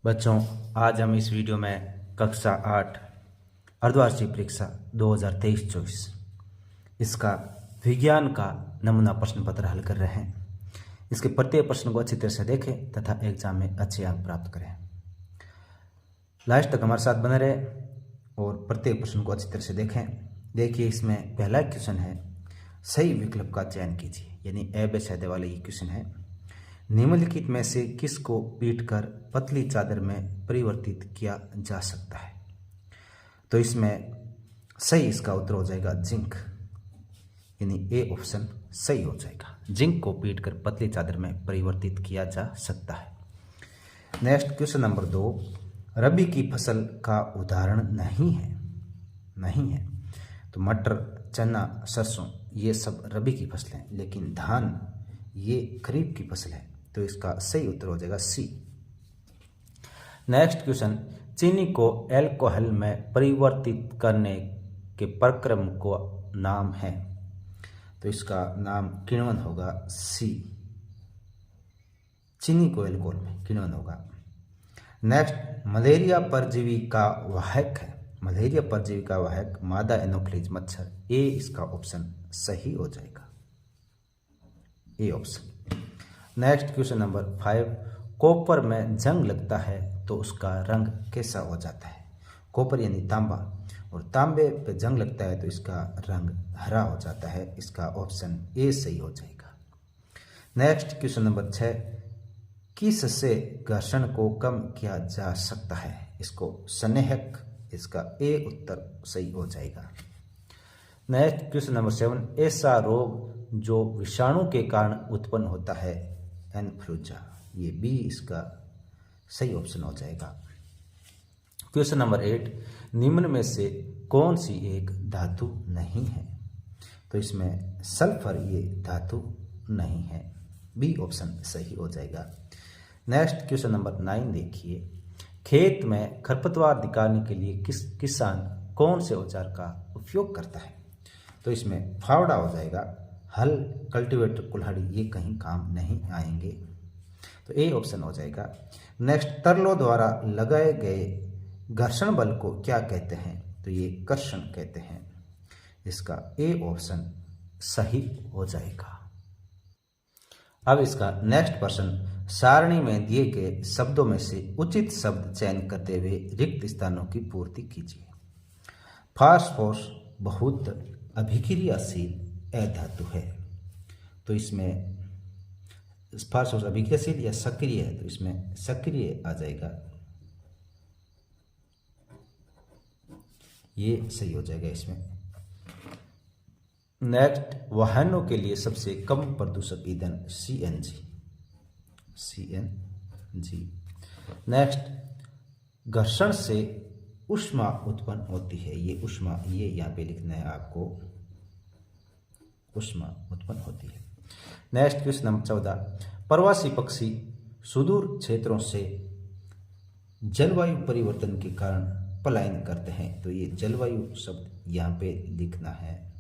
बच्चों, आज हम इस वीडियो में कक्षा 8 अर्धवार्षिक परीक्षा 2023-24 इसका विज्ञान का नमूना प्रश्न पत्र हल कर रहे हैं। इसके प्रत्येक प्रश्न को अच्छी तरह से देखें तथा एग्जाम में अच्छे अंक प्राप्त करें। लास्ट तक हमारे साथ बने रहे और प्रत्येक प्रश्न को अच्छी तरह से देखें। देखिए, इसमें पहला क्वेश्चन है, सही विकल्प का चयन कीजिए, यानी ए बे छेदे वाला ये क्वेश्चन है। निम्नलिखित में से किसको पीटकर पतली चादर में परिवर्तित किया जा सकता है? तो इसमें सही इसका उत्तर हो जाएगा जिंक, यानी ए ऑप्शन सही हो जाएगा। जिंक को पीटकर पतली चादर में परिवर्तित किया जा सकता है। नेक्स्ट क्वेश्चन नंबर 2, रबी की फसल का उदाहरण नहीं है। तो मटर, चना, सरसों ये सब रबी की फसल हैं, लेकिन धान ये खरीफ की फसल है। तो इसका सही उत्तर हो जाएगा सी। नेक्स्ट क्वेश्चन, चीनी को अल्कोहल में परिवर्तित करने के प्रक्रम को नाम है। तो इसका नाम किण्वन होगा सी। चीनी को अल्कोहल में किण्वन होगा। नेक्स्ट, मलेरिया परजीवी का वाहक है। मलेरिया परजीवी का वाहक मादा एनोफ्िलीज मच्छर। ए इसका ऑप्शन सही हो जाएगा, A option. Next question number 5, copper में जंग लगता है तो उसका रंग कैसा हो जाता है? कॉपर यानी तांबा, और तांबे पे जंग लगता है तो इसका रंग हरा हो जाता है। इसका ऑप्शन ए सही हो जाएगा। नेक्स्ट क्वेश्चन नंबर 6, किस से घर्षण को कम किया जा सकता है? इसको स्नेहक, इसका ए उत्तर सही हो जाएगा। नेक्स्ट क्वेश्चन नंबर 7, ऐसा रोग जो विषाणु के कारण उत्पन्न होता है, इन्फ्लुएंजा। ये बी इसका सही ऑप्शन हो जाएगा। क्वेश्चन नंबर 8, निम्न में से कौन सी एक धातु नहीं है? तो इसमें सल्फर ये धातु नहीं है, बी ऑप्शन सही हो जाएगा। नेक्स्ट क्वेश्चन नंबर 9 देखिए, खेत में खरपतवार निकालने के लिए किसान कौन से औजार का उपयोग करता है? तो इसमें फावड़ा हो जाएगा। हल, कल्टीवेटर, कुल्हाड़ी ये कहीं काम नहीं आएंगे, तो ए ऑप्शन हो जाएगा। नेक्स्ट, तरलों द्वारा लगाए गए घर्षण बल को क्या कहते हैं? तो ये कर्षण कहते हैं। इसका ए ऑप्शन सही हो जाएगा। अब इसका नेक्स्ट प्रश्न, सारणी में दिए गए शब्दों में से उचित शब्द चयन करते हुए रिक्त स्थानों की पूर्ति कीजिए। फास्फोरस बहुत अभिक्रियाशील अधातु है। तो इसमें फास्फोरस अभिक्रियाशील या सक्रिय है, तो इसमें सक्रिय आ जाएगा, ये सही हो जाएगा इसमें। नेक्स्ट, वाहनों के लिए सबसे कम प्रदूषक ईंधन सीएनजी। नेक्स्ट, घर्षण से ऊष्मा उत्पन्न होती है। ये ऊष्मा, ये यहाँ पे लिखना है आपको, ऊष्मा उत्पन्न होती है। नेक्स्ट क्वेश्चन नंबर 14, प्रवासी पक्षी सुदूर क्षेत्रों से जलवायु परिवर्तन के कारण पलायन करते हैं। तो ये जलवायु शब्द यहाँ पे लिखना है,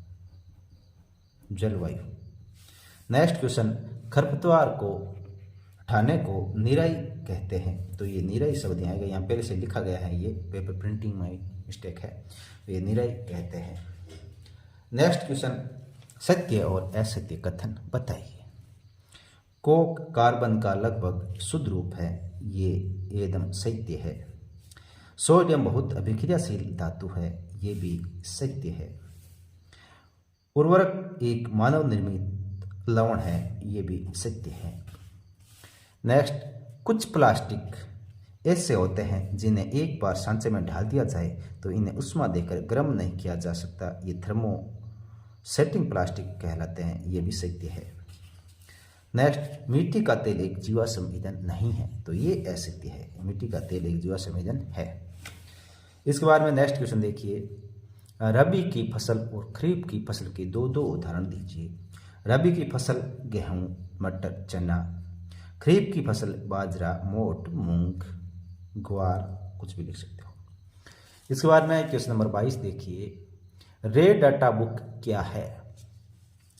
जलवायु। नेक्स्ट क्वेश्चन, खरपतवार को हटाने को निराई कहते हैं। तो ये निराई शब्द यहाँ आएगा, यहाँ पहले से लिखा गया है, ये पेपर प्रिंटिंग में मिस्टेक है, तो ये निराई कहते हैं। नेक्स्ट क्वेश्चन, सत्य और असत्य कथन बताइए। कोक कार्बन का लगभग शुद्ध रूप है, ये एकदम सत्य है। सोडियम बहुत अभिक्रियाशील धातु है, ये भी सत्य है। उर्वरक एक मानव निर्मित लवण है, ये भी सत्य है। नेक्स्ट, कुछ प्लास्टिक ऐसे होते हैं जिन्हें एक बार सांचे में ढाल दिया जाए तो इन्हें उष्मा देकर गर्म नहीं किया जा सकता, ये थर्मोसेटिंग प्लास्टिक कहलाते हैं, ये भी सत्य है। नेक्स्ट, मिट्टी का तेल एक जीवाश्म ईंधन नहीं है, तो ये असत्य है, मिट्टी का तेल एक जीवाश्म ईंधन है। इसके बाद में नेक्स्ट क्वेश्चन देखिए, रबी की फसल और खरीफ की फसल के दो उदाहरण दीजिए। रबी की फसल गेहूं, मटर, चना। खरीफ की फसल बाजरा, मोट, मूंग, ग्वार, कुछ भी लिख सकते हो। इसके बाद में क्वेश्चन नंबर 22 देखिए, रे डाटा बुक क्या है?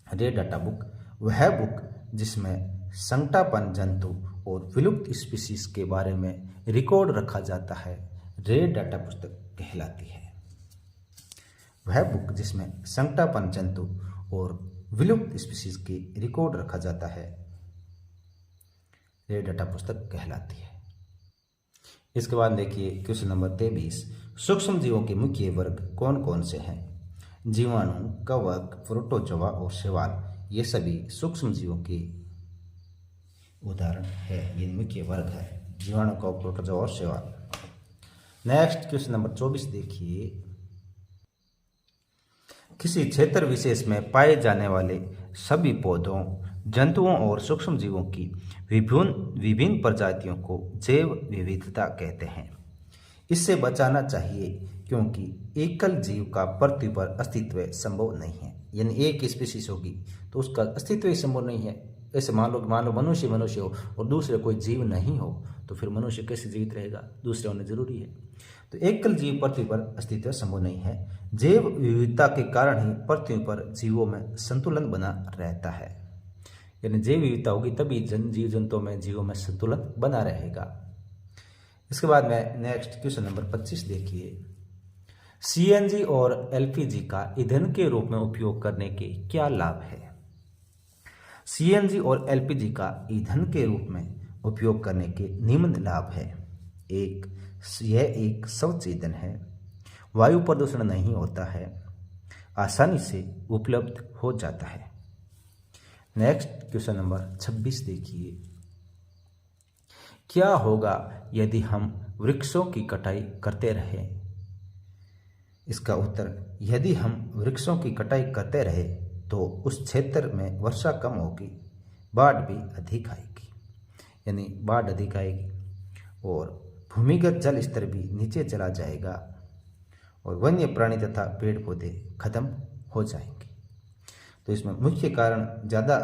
रे डाटा बुक वह बुक जिसमें संकटापन्न जंतु और विलुप्त स्पीशीज के बारे में रिकॉर्ड रखा जाता है, रेयर डाटा पुस्तक कहलाती है। वह बुक जिसमें संकटापन्न जंतु और विलुप्त स्पीशीज की रिकॉर्ड रखा जाता है, रेयर डाटा पुस्तक कहलाती है। इसके बाद देखिए क्वेश्चन नंबर 23, सूक्ष्म जीवों के मुख्य वर्ग कौन कौन से हैं? जीवाणु, कवक, प्रोटोजोआ और शैवाल, ये सभी सूक्ष्म जीवों के उदाहरण है, ये मुख्य वर्ग है, जीवाणु, कवक, प्रोटोजोआ और शैवाल। नेक्स्ट क्वेश्चन नंबर 24 देखिए, किसी क्षेत्र विशेष में पाए जाने वाले सभी पौधों, जंतुओं और सूक्ष्म जीवों की विभिन्न प्रजातियों को जैव विविधता कहते हैं। इससे बचाना चाहिए क्योंकि एकल जीव का पृथ्वी पर अस्तित्व संभव नहीं है। यानी एक स्पीशीज होगी तो उसका अस्तित्व ही संभव नहीं है। ऐसे मान लो मनुष्य हो और दूसरे कोई जीव नहीं हो तो फिर मनुष्य कैसे जीवित रहेगा? दूसरे होने जरूरी है। तो एकल जीव पृथ्वी पर अस्तित्व संभव नहीं है। जैव विविधता के कारण ही पृथ्वी पर जीवों में संतुलन बना रहता है। यानी जैव विविधता होगी तभी जीव जंतुओं में, जीवों में संतुलन बना रहेगा। इसके बाद में नेक्स्ट क्वेश्चन नंबर 25 देखिए, सीएनजी और एलपीजी का ईंधन के रूप में उपयोग करने के क्या लाभ है? सीएनजी और एलपीजी का ईंधन के रूप में उपयोग करने के निम्न लाभ है। यह एक स्वच्छ ईंधन है, वायु प्रदूषण नहीं होता है, आसानी से उपलब्ध हो जाता है। नेक्स्ट क्वेश्चन नंबर 26 देखिए, क्या होगा यदि हम वृक्षों की कटाई करते रहें? इसका उत्तर, यदि हम वृक्षों की कटाई करते रहे तो उस क्षेत्र में वर्षा कम होगी, बाढ़ भी अधिक आएगी। यानी बाढ़ अधिक आएगी और भूमिगत जल स्तर भी नीचे चला जाएगा और वन्य प्राणी तथा पेड़ पौधे खत्म हो जाएंगे। तो इसमें मुख्य कारण, ज़्यादा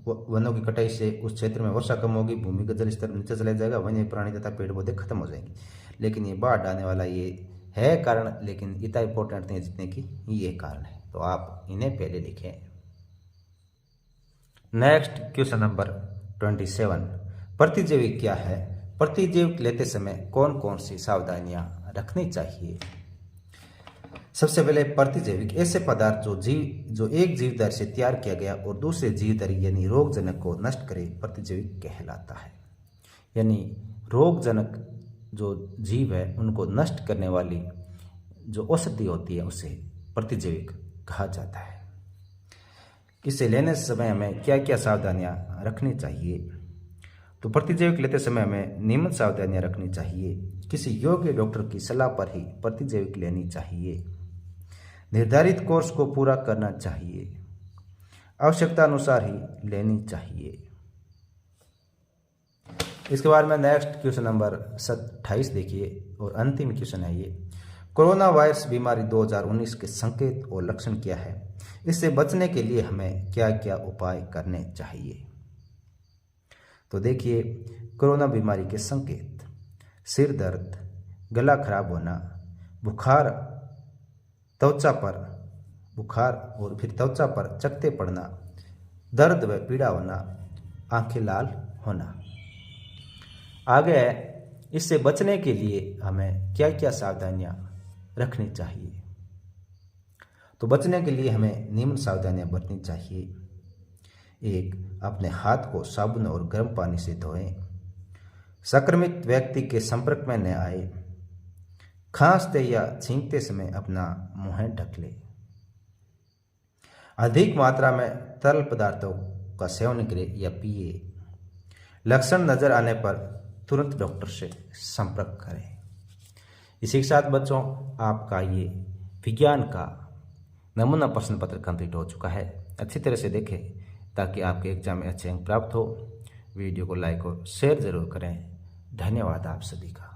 वनों की कटाई से उस क्षेत्र में वर्षा कम होगी, भूमिगत जल स्तर नीचे चला जाएगा, वन्य प्राणी तथा पेड़ पौधे खत्म हो जाएंगे। लेकिन ये बाढ़ आने वाला ये है कारण, लेकिन इतना इंपॉर्टेंट नहीं है जितने की ये कारण है। तो आप इन्हें पहले लिखें। नेक्स्ट क्वेश्चन नंबर 27, प्रतिजैविक क्या है? प्रतिजैविक लेते समय कौन कौन सी सावधानियां रखनी चाहिए? सबसे पहले प्रतिजैविक ऐसे पदार्थ जो एक जीवधार से तैयार किया गया और दूसरे जीवधारी यानी रोगजनक को नष्ट करे, प्रतिजैविक कहलाता है। यानी रोगजनक जो जीव है उनको नष्ट करने वाली जो औषधि होती है उसे प्रतिजैविक कहा जाता है। इसे लेने समय हमें क्या क्या सावधानियां रखनी चाहिए? तो प्रतिजैविक लेते समय हमें निम्न सावधानियां रखनी चाहिए। किसी योग्य डॉक्टर की सलाह पर ही प्रतिजैविक लेनी चाहिए। निर्धारित कोर्स को पूरा करना चाहिए। आवश्यकता अनुसार ही लेनी चाहिए। इसके बाद में नेक्स्ट क्वेश्चन नंबर 28 देखिए और अंतिम क्वेश्चन है ये, कोरोना वायरस बीमारी 2019 के संकेत और लक्षण क्या है? इससे बचने के लिए हमें क्या क्या उपाय करने चाहिए? तो देखिए, कोरोना बीमारी के संकेत, सिर दर्द, गला खराब होना, बुखार, त्वचा पर बुखार और फिर त्वचा पर चकत्ते पड़ना, दर्द व पीड़ा होना, आंखें लाल होना। आगे है, इससे बचने के लिए हमें क्या क्या सावधानियां रखनी चाहिए? तो बचने के लिए हमें निम्न सावधानियां बरतनी चाहिए। 1, अपने हाथ को साबुन और गर्म पानी से धोएं। संक्रमित व्यक्ति के संपर्क में न आए। खांसते या छींकते समय अपना मुंह ढक ले। अधिक मात्रा में तरल पदार्थों का सेवन करें या पिए। लक्षण नजर आने पर तुरंत डॉक्टर से संपर्क करें। इसी के साथ बच्चों, आपका ये विज्ञान का नमूना प्रश्न पत्र कंप्लीट हो चुका है। अच्छी तरह से देखें ताकि आपके एग्जाम में अच्छे अंक प्राप्त हो। वीडियो को लाइक और शेयर जरूर करें। धन्यवाद आप सभी का।